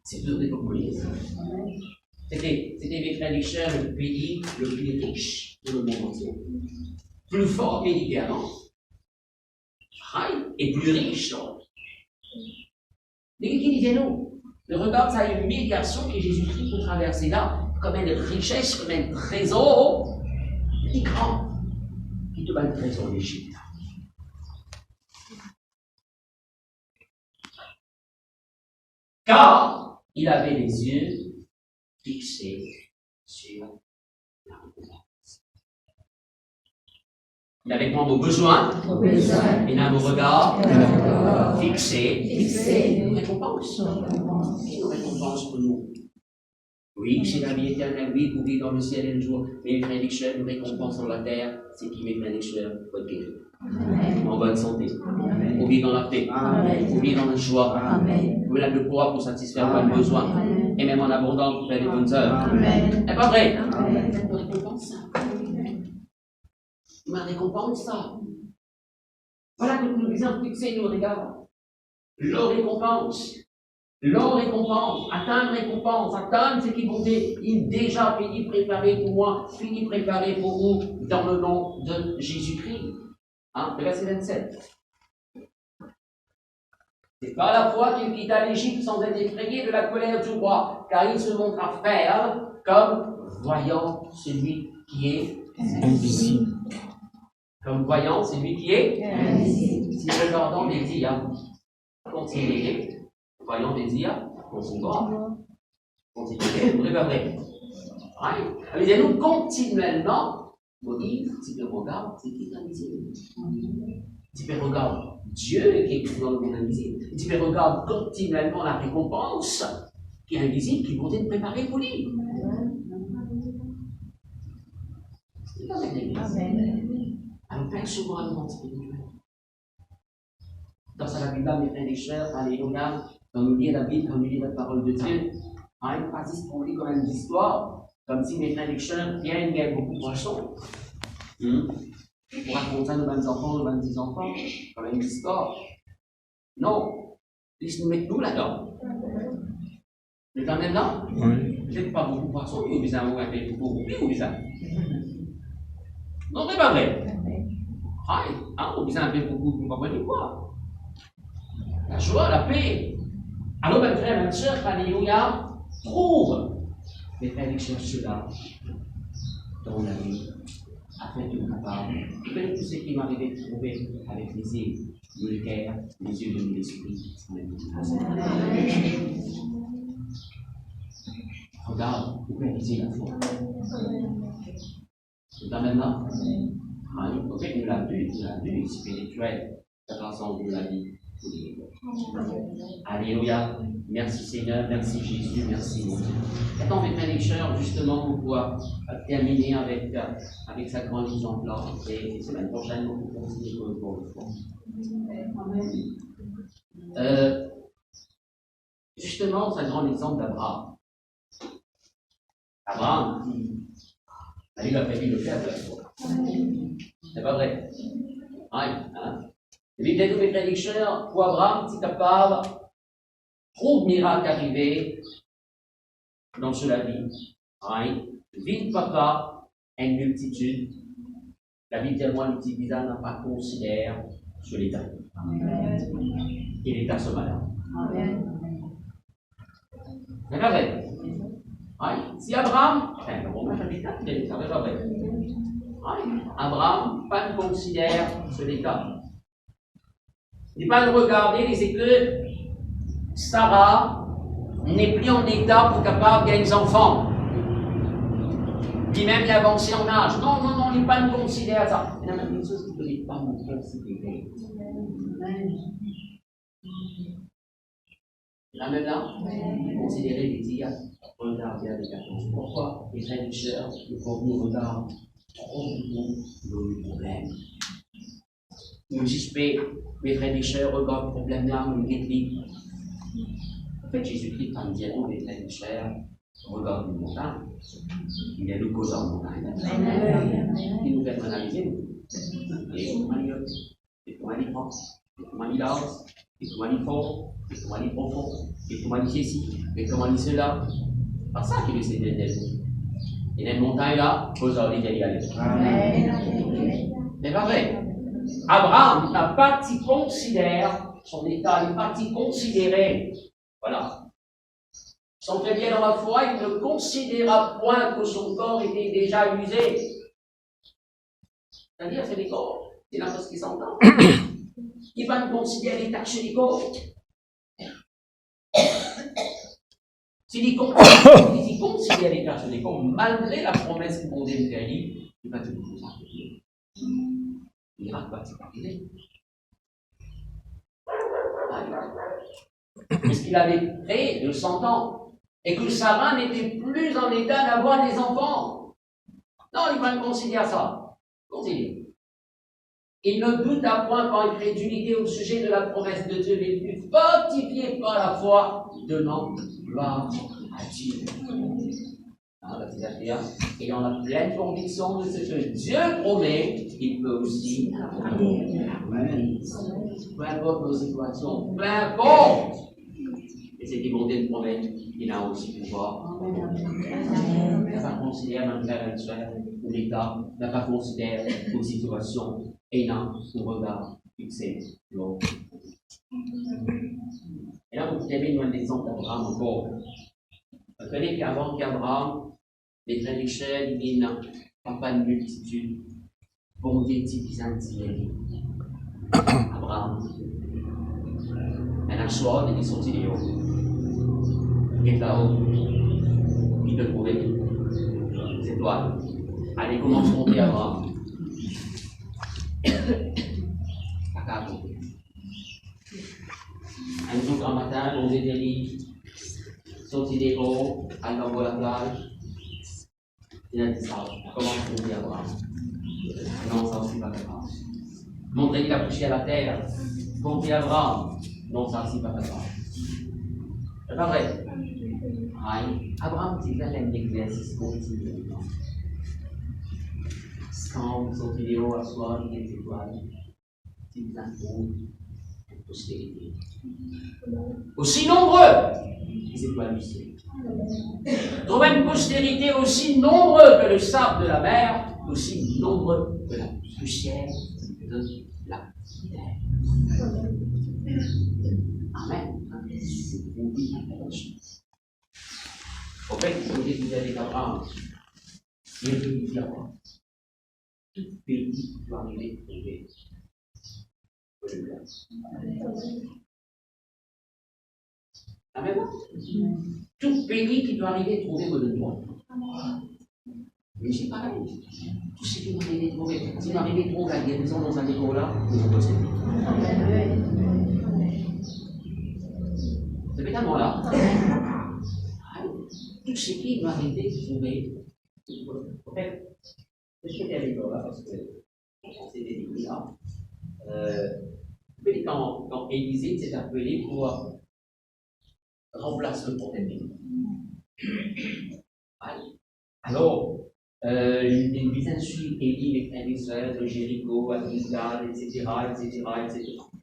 A: C'est dur d'époque Moïse. C'était, mes frères et sœurs, le pays le plus riche de le monde entier. Plus fort militairement, et plus riche. Mais qui disait-nous? Regarde, ça a une humiliation que Jésus-Christ peut traverser là, comme une richesse, comme un trésor, petit grand, qui te bat le trésor d'Égypte. Car il avait les yeux fixés sur la récompense. Il avait quoi nos besoins, il a nos regards fixés, nos récompenses. Quelle récompense pour nous? Oui, c'est la vie éternelle, oui, pour vivre dans le ciel un jour, mais mes frères et sœurs, une récompense sur la terre, c'est qui mes frères et sœurs vont être guéris. En bonne santé, pour vivre dans la paix, pour vivre dans la joie, pour la de pouvoir pour satisfaire vos besoins, et même en abondance pour faire des bonnes œuvres. C'est pas vrai? Une récompense, ça. Ma récompense, ça. Voilà que nous disons fixer nos regards. Leur récompense, atteindre ce qui vous est, il déjà fini préparé pour moi, fini préparé pour vous, dans le nom de Jésus-Christ. Le verset 27. C'est par la foi qu'il quitta l'Égypte sans être effrayé de la colère du roi, car il se montra ferme comme voyant celui qui est invisible. Comme voyant celui qui est invisible. Si regardons les dires, continuez. Voyons les dires, continuez. Vous regardez. Amusez-nous continuellement. Moïse, tu peux regarder, c'est qui est invisible. Tu peux regarder Dieu qui est dans le monde invisible. Tu peux regarder continuellement la récompense qui est invisible, qui vont être préparée pour lui. C'est pas l'église. Alors, Père, souvent le monde spirituel. Dans la Bible, mes frères et sœurs, alléluia, quand nous lisons la Bible, quand nous lisons la parole de Dieu, il passe pour lui comme une histoire, comme si mes frères et sœurs viennent, gagnent beaucoup de poissons. Pour raconter à nos 20 enfants, nos 26 enfants, comme une histoire. Non, laisse-nous mettre nous là-dedans. Vous êtes quand même là? Oui. Vous n'êtes pas beaucoup de poissons, ou vous avez beaucoup de ça? Non, c'est pas vrai. Vous avez beaucoup de poissons, quoi? La joie, la paix. Alors, mes frères et mes sœurs, alléluia, trouve mes frères et sœurs cela dans la vie, afin que nous capables de tout ce qui m'arrivait de trouver avec les yeux de cœur, les yeux de l'esprit. Regarde, vous réalisez la foi. C'est là maintenant. Ok, nous l'avons vu, spirituel, la façon de la vie. Alléluia. Merci Seigneur, merci Jésus, merci mon Dieu. Maintenant, mes frères et sœurs, justement, pour pouvoir terminer avec sa grande exemple-là. Et semaine prochaine, on va continuer pour le fond. Justement, c'est un grand exemple d'Abraham. Abraham, il a prévu le faire de la foi. C'est pas vrai? Et bien, mes frères et sœurs, pour Abraham, c'est capable, trop de miracles arrivés dans la vie. Vite, papa, une multitude. La Bible dit moi, l'utilise n'a pas considère sur l'état. Et l'état se malade. C'est pas vrai. Si Abraham, Abraham, pas de considère ce l'état. Il n'est pas de regarder les éclats. Sarah n'est plus en état pour capable de gagner des enfants. Puis même il a avancé en âge. Non, il n'est pas de considérer ça. Il y a même une chose que vous ne pouvez pas me considérer. Là maintenant, considérer les dire, regarder avec attention. Pourquoi les frères et sœurs, le contenu regarde trop nos problèmes. Nous suspectons, mes frères et sœurs, regardent le problème là, nous guérit. En fait, Jésus-Christ, quand il dit à nous, mes frères et sœurs, regarde une montagne, il est le causeur de montagne. Il nous fait analyser, nous. Et comment il ôte, et comment il prend, et comment il lance, et comment il fort, et comment il profond, et comment il ceci, et comment il cela. C'est pas ça qu'il essaie d'aider. Et les montagnes là, causeur de y aller. C'est pas vrai. Abraham n'a pas considéré son état, il n'a pas considéré. Voilà. Son très bien dans la foi, il ne considéra point que son corps était déjà usé. C'est-à-dire, c'est les corps. C'est là ce qui s'entend. Il va nous considérer les tâches des corps. S'il considère les tâches des corps, malgré la promesse que mon Dieu nous a dit, il va toujours nous arriver. Il n'ira pas arriver. Puisqu'il avait près de 100 ans et que Sarah n'était plus en état d'avoir des enfants. Non, il va considérer ça. Continue. Il ne douta point par incrédulité au sujet de la promesse de Dieu, mais il fut fortifié par la foi, donnant gloire à Dieu. C'est-à-dire, ayant la pleine conviction de ce que Dieu promet, il peut aussi arriver. Peu importe nos situations, peu importe. Et ce qui bon Dieu promet, il a aussi pouvoir. Il n'a pas considéré un frère et une soeur, ou l'État, n'a pas considéré nos situations, et il a un regard fixé. Et là, vous avez un exemple d'Abraham encore. Vous connaissez qu'avant qu'Abraham, les frères Michel, il dit non, papa de multitude, bon Dieu, petit Abraham, elle a un choix, il est sorti de haut. Il est là-haut, il te trouvait, c'est toi. Allez, commence à monter Abraham. Pas qu'à monter. Un jour, un matin, on était dit, sorti des hauts, allez dans la plage. Il a dit ça, comment on dit Abraham? Non, ça aussi pas capable. Montrer qu'il a couché à la terre, compter Abraham. Non, ça aussi pas capable. C'est pas vrai. Abraham, c'est là un exercice continu. Quand vous sortez des hauts à soi, il y a des étoiles, c'est des infos, une postérité. Aussi nombreux, les étoiles du ciel. Trouver une postérité aussi nombreuse que le sable de la mer, aussi nombreux que la poussière de la terre. Amen. Au fait, vous dites avec Abraham, il peut lui dire quoi? Tout pays doit arriver à trouver le glace. Amen. Tout pays qui doit arriver à trouver le droit. Mais c'est pareil. Tout ce qui doit arriver à trouver. Si nous arrivons à trouver la guérison dans un école-là, nous sommes possédés. C'est pétalement là. Tout ce qui doit arriver à trouver. En fait, je suis à l'école là parce que c'est des livres là. Quand Élisée s'est appelé pour remplacer le prophète. Alors, les insultes Élie, les frères d'Israël, de Jéricho, à Gilgal, etc.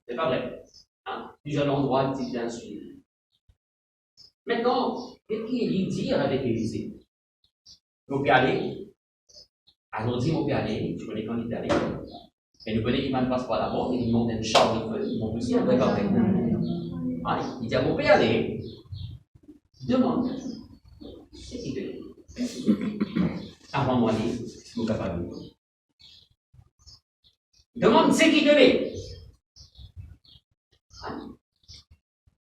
A: C'est pas vrai. Hein? Plusieurs endroits de type d'insultes. Maintenant, qu'est-ce qu'il dit avec Élisée? Vous pouvez aller. Alors, dit, vous pouvez aller. Tu connais quand il est allé. Et nous connaissons qu'il ne passe pas d'abord. Il monte un char de feu. Il monte aussi un vrai avec. Il dit, vous pouvez aller. Demande. C'est qui te dit. Avant moi, je suis capable. Demande ce qui te l'est.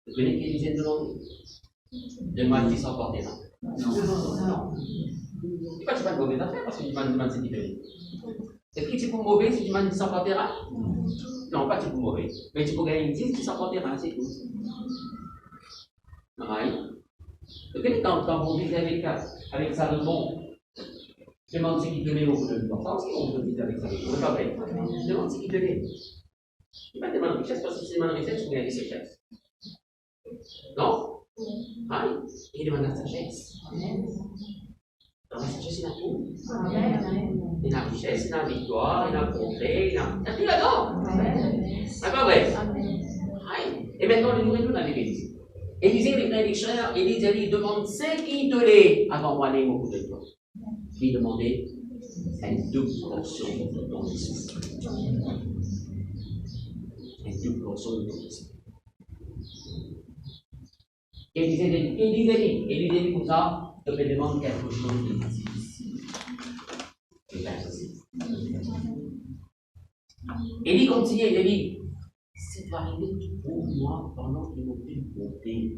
A: Vous connaissez qui disait demander? Demande qui s'en porte là. Non. C'est pas une mauvaise affaire parce que tu demandes ce qui te l'est. Est-ce que tu es pour mauvais si tu demandes qui s'en portera? Non, pas tu es pour mauvais. Mais tu peux gagner 10 qui s'en portera, c'est tout. Vous connaissez quand vous vivez avec Salomon, demande ce qui te l'est au bout de l'heure. Ça aussi, on peut vivre avec Salomon. C'est pas vrai. Demande ce qui te l'est. Il ne va pas demander richesse parce que si tu demandes richesse, tu peux gagner richesse. Non? Il demande la sagesse. Dans la sagesse, il a tout. Il a la richesse, il a la victoire, il a le progrès, il a tout là-dedans. C'est pas vrai? Et maintenant, le nourriture dans l'église. Élisée, les frères des chers, Élisée demande ce qui te l'est avant moi aller beaucoup de temps. Il demandait une double portion de ton esprit. Une double portion de ton esprit. Élisée dit comme ça, je te demande quelque chose de difficile. C'est impossible. Élie continue, il dit, c'est arrivé pour moi pendant qu'ils m'ont pu monter.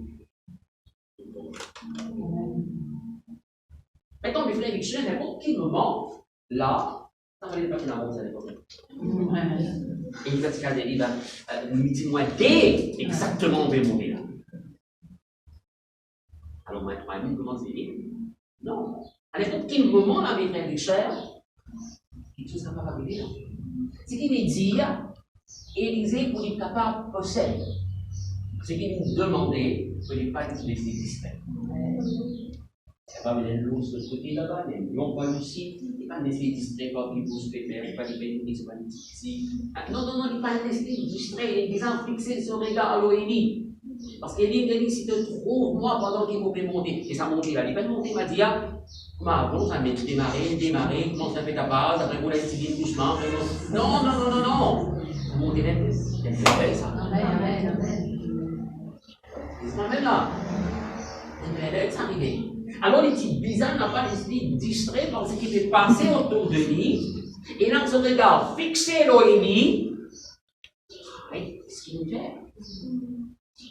A: Maintenant, mes frères et sœurs, n'importe quel moment, là, ça fallait pas qu'il avance à l'époque. Et il va se faire il va nous dis-moi dès exactement où je vais mourir. Alors, moi, comment c'est dit? Non. À n'importe quel moment, là, mes frères et sœurs, quelque chose ne va pas arriver. Ce qui veut dire, Élisée, pour être capable de posséder, ce qu'il nous demandait, ce n'est pas de se laisser distraire. C'est pas de l'eau de ce côté là-bas, les lions pas ici, il ne pas laisser distraire quand il vous se fait faire, il ne pas les bénir, il ne pas les ici. Non, il ne pas laisser distraire, il est fixé son regard à l'Oélie. Parce qu'Élie, si tu trouves, moi, pendant qu'il pouvait monter, et ça montait, là, il va monter, il m'a dit, ah, bon, ça m'a démarrer, comment ça fait ta base, après vous l'avez tiré doucement, non. Vous montez même, c'est belle, ça. Amen. C'est même là. C'est arrivé. Alors, les petits bizarres n'ont pas l'esprit distrait par ce qui fait passer autour de lui, et dans ce regard fixé sur Élie, qu'est-ce qu'il nous fait?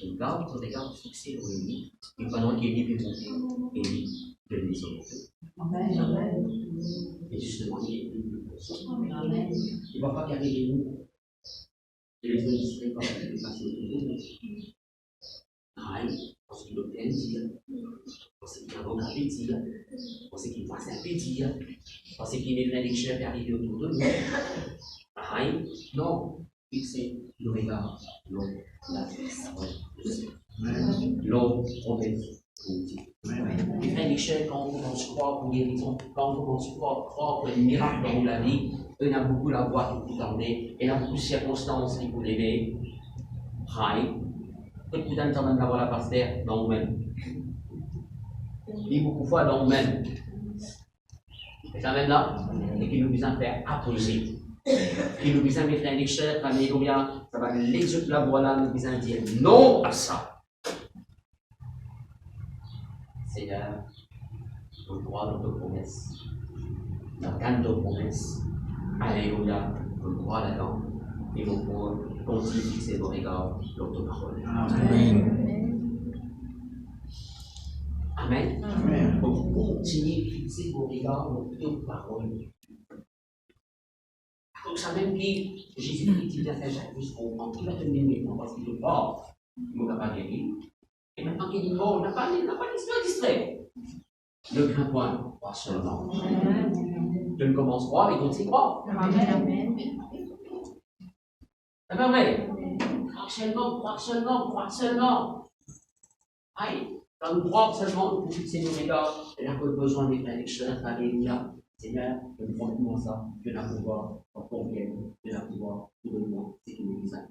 A: Il garde son regard fixé sur Élie, et pendant qu'Élie fait monter, Élie donne les autres. Amen. Et justement, il ne va pas garder nous. Et les autres distraits quand il fait passer autour de nous. Parce qu'il obtient dire, parce qu'il a un appétit, parce qu'il passe l'appétit, parce qu'il est plein d'échelles qui arrivent autour de nous. Non, fixer le regard, l'eau, la l'eau, promesse, les plein d'échelles quand on commence à croire pour guérison, quand on commence à croire pour les miracles dans la vie, il y a beaucoup la voix qui vous il y a beaucoup de circonstances qui vous lèvent. Peut-être que vous avez d'avoir la pasteur dans vous-même. Et beaucoup de fois dans vous-même. C'est ça même là, et qui nous besoin de faire apposer. Qui nous besoin de mettre un échelle, alléluia, ça va les yeux de la voix là, nous besoin de dire non à ça. Seigneur, je crois dans tes promesses. Dans tes promesses. Alléluia, je crois là-dedans. Et vous pouvez continuer de fixer vos regards sur ta parole. Amen. Amen. Amen. Vous continuez de fixer vos regards sur ta parole. Comme ça même qui, Jésus-Christ, il vient faire chaque chose comprendre. Il va te donner maintenant parce qu'il est fort. Il ne va pas guérir. Et maintenant qu'il dit non, il n'a pas l'histoire distrait. Le grand point, crois seulement. Tu ne commences à croire, mais continue à croire. Amen. C'est pas vrai? Croire seulement. Aïe, quand nous croire seulement, nous fixer nos regards, et là, nous avons besoin des prédictions, alléluia. Seigneur, je ne crois plus en ça, je n'ai pas pouvoir, en convienne, je n'ai pas pouvoir, tout le monde, c'est qui nous dit ça.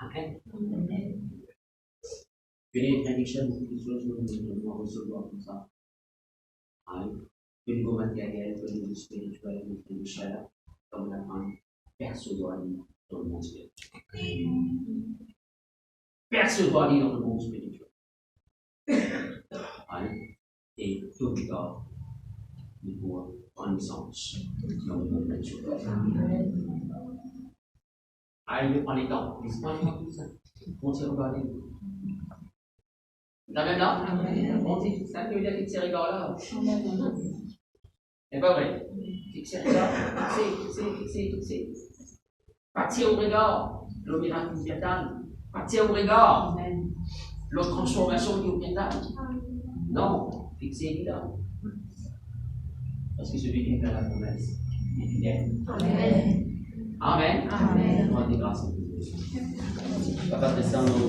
A: Amen. Que les prédictions, beaucoup de choses, nous devons recevoir comme ça. Amen. Que niveau matériel, que niveau spirituel, que niveau chair, comme la fin, percevoir dans le monde spirituel. Percevoir dans le monde spirituel. Et tout regard, il faut prendre sens dans le monde naturel. Il prend les temps, il se prend tout ça. On s'y regarde. T'as même là? On dit, ça veut dire fixer les regards là. C'est pas vrai. Fixer les regards, fixer. Partir au regard, le miracle qui vient. Partir au regard, la transformation qui vient. Non, fixez là. Parce que celui qui fait la promesse est fidèle. Amen. Amen. Amen. On va dire grâce à Dieu. Papa, descend nos